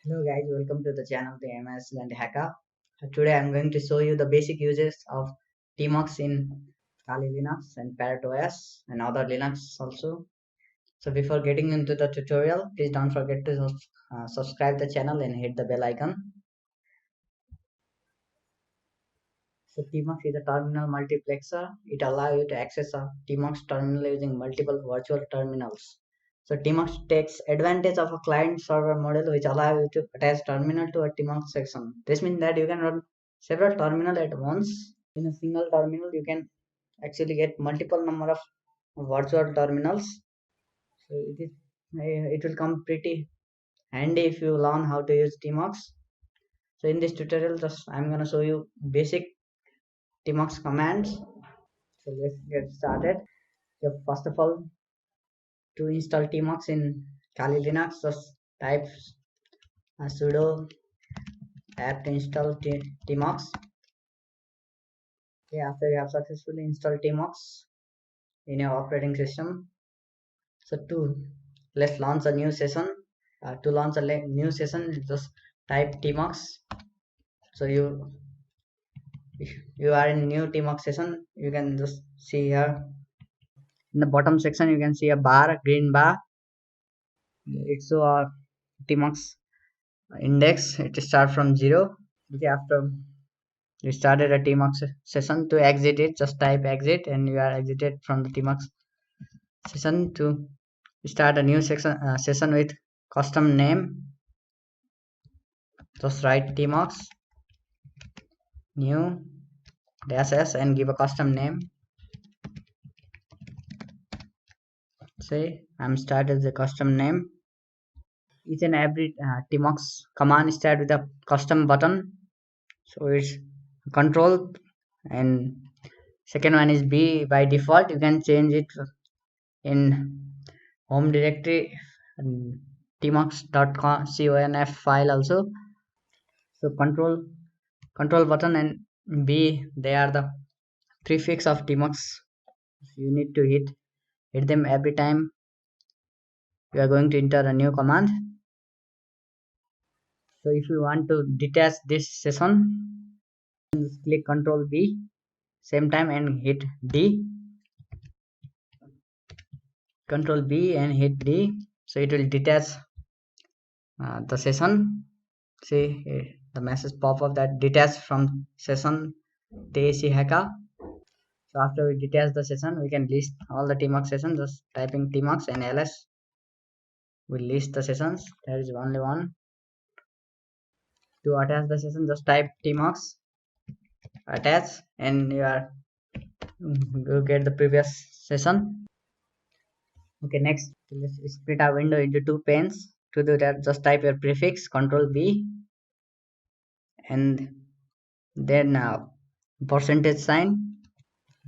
Hello guys, welcome to the channel the MS and Hacker. Today I'm going to show you the basic uses of Tmux in Kali Linux and Parrot OS and other Linux also. So before getting into the tutorial, please don't forget to subscribe the channel and hit the bell icon. So Tmux is a terminal multiplexer. It allows you to access a Tmux terminal using multiple virtual terminals. So Tmux takes advantage of a client-server model which allows you to attach terminal to a Tmux section. This means that you can run several terminals at once. In a single terminal, you can actually get multiple number of virtual terminals. So it will come pretty handy if you learn how to use Tmux. So in this tutorial, just I'm gonna show you basic Tmux commands. So let's get started. So first of all, to install Tmux in Kali Linux, just type sudo apt install tmux. Okay, after you have successfully installed tmux in your operating system, so let's launch a new session. To launch a new session, just type tmux. So you are in new tmux session. You can just see here in the bottom section. You can see a green bar. It's our tmux index. It start from 0. Okay, after you started a tmux session, to exit it, just type exit and you are exited from the tmux session. To start a new session with custom name, just write tmux new dash s and give a custom name. Say I'm started the custom name. Each and every tmux command start with a custom button, so it's control, and second one is b. By default you can change it in home directory and tmux.conf file also. So control button and b, they are the prefix of tmux. You need to hit them every time you are going to enter a new command. So if you want to detach this session, just click control b same time and hit d, control b and hit d, so it will detach the session. See the message pop up that detach from session TAC hacker. So after we detach the session, we can list all the tmux sessions. Just typing tmux and ls will list the sessions. There is only one. To attach the session, just type tmux attach and you get the previous session. Okay, next let's split our window into two panes. To do that, just type your prefix control b and then percentage sign,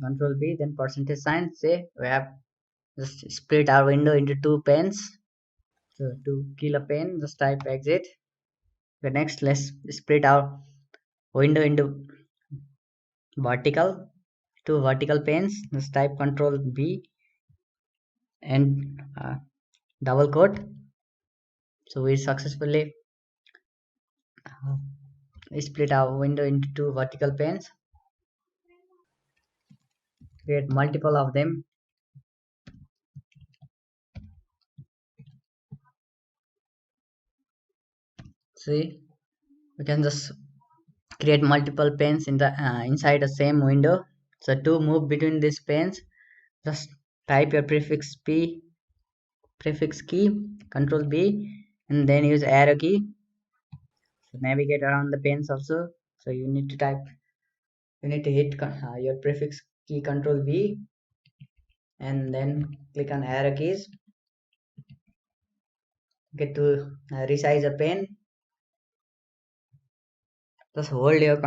control b then percentage sign. Say we have just split our window into two panes. So to kill a pane, just type exit. The next, let's split our window into vertical, two vertical panes. Just type control b and double quote. So we successfully split our window into two vertical panes. Create multiple of them. See, we can just create multiple panes in the inside the same window. So to move between these panes, just type your prefix key control b and then use arrow key. So navigate around the panes also. So you need to hit your prefix key control b and then click on arrow keys. Get to resize a pane. Just hold your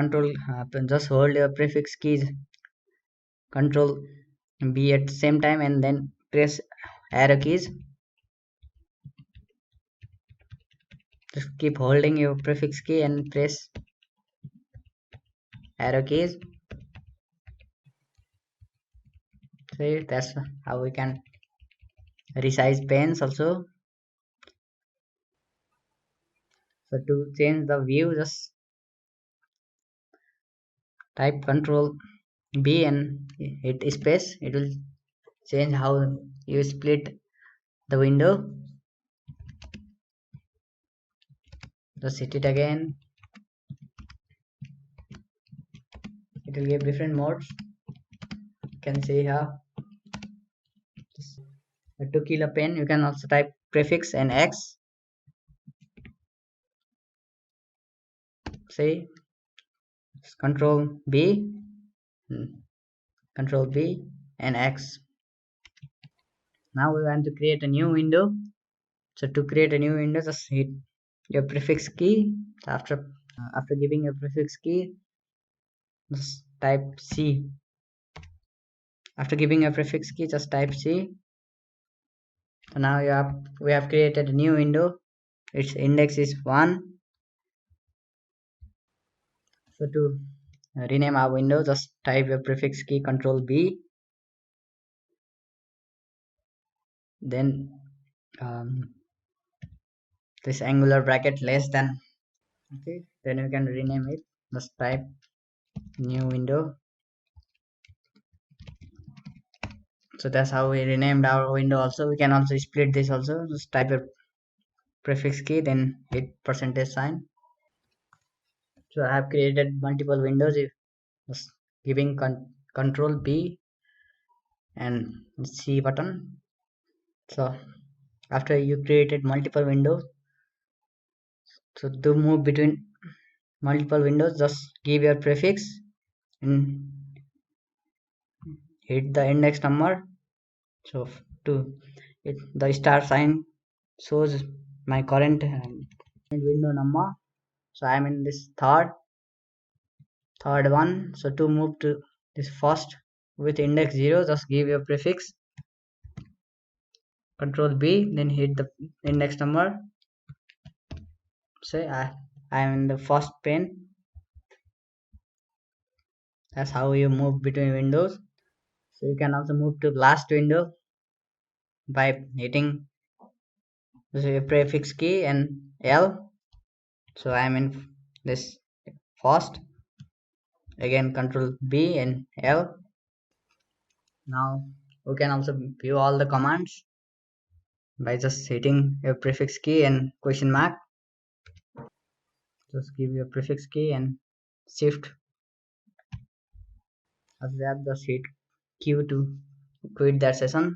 just hold your prefix keys control b at the same time and then press arrow keys. Just keep holding your prefix key and press arrow keys. See, that's how we can resize panes also. So to change the view, just type Control B and hit space. It will change how you split the window. Just hit it again. It will give different modes. You can see here. To kill a pen, you can also type prefix and X. See, Control B, Control B and X. Now we want to create a new window. So to create a new window, just hit your prefix key. After giving your prefix key, just type C. After giving a prefix key, just type C. So now we have created a new window. Its index is 1. So to rename our window, just type your prefix key Control B. Then this angular bracket less than. Okay, then you can rename it. Just type new window. So that's how we renamed our window. Also we can also split this also. Just type your prefix key, then hit percentage sign. So I have created multiple windows. If just giving Control B and C button. So after you created multiple windows, so to move between multiple windows, just give your prefix and hit the index number. So to it, the star sign shows my current window number. So I'm in this third one. So to move to this first with index 0, just give your prefix Control B, then hit the index number. Say I'm in the first pane. That's how you move between windows. So you can also move to last window by hitting the prefix key and L. So I'm in this first. Again Control B and L. Now we can also view all the commands by just hitting a prefix key and question mark. Just give your prefix key and shift. After that, just hit Q to quit that session.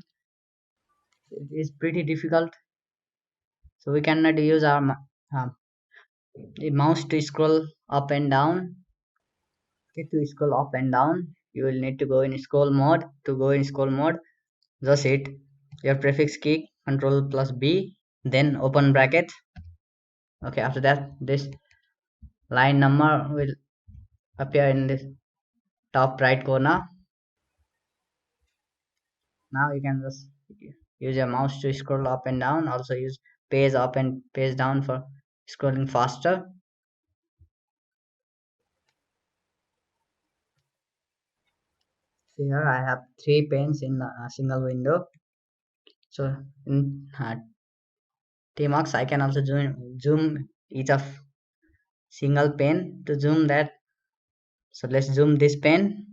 It is pretty difficult, so we cannot use our mouse to scroll up and down. Okay, to scroll up and down, you will need to go in scroll mode. To go in scroll mode, just hit your prefix key Control plus B, then open bracket. Okay, after that, this line number will appear in this top right corner. Now you can just use your mouse to scroll up and down. Also use page up and page down for scrolling faster. So here I have 3 panes in a single window. So in Tmux I can also zoom each of single pane to zoom that. So let's zoom this pane.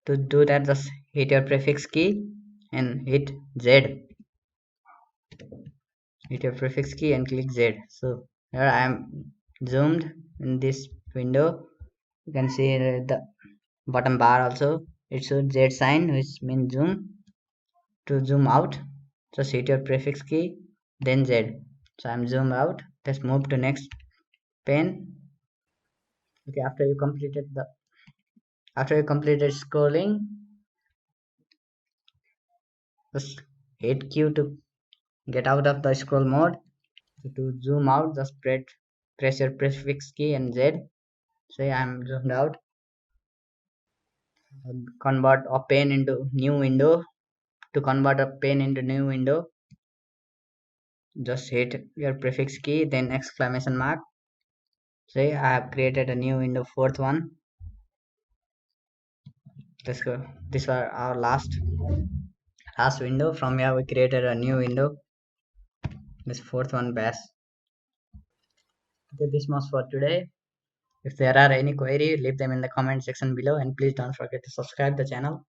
To do that, just hit your prefix key and hit Z. Hit your prefix key and click Z. So here I am zoomed in this window. You can see the bottom bar also. It shows Z sign, which means zoom. To zoom out, just hit your prefix key, then Z. So I'm zoomed out. Let's move to next pane. Okay, after you completed scrolling, just hit Q to get out of the scroll mode. So to zoom out, just press your prefix key and Z. Say I'm zoomed out. Convert a pane into new window. To convert a pane into new window, just hit your prefix key, then exclamation mark. Say I have created a new window, fourth one. Let's go. This was our last window. From here we created a new window. This fourth one bash. Okay, this much for today. If there are any query, leave them in the comment section below and please don't forget to subscribe the channel.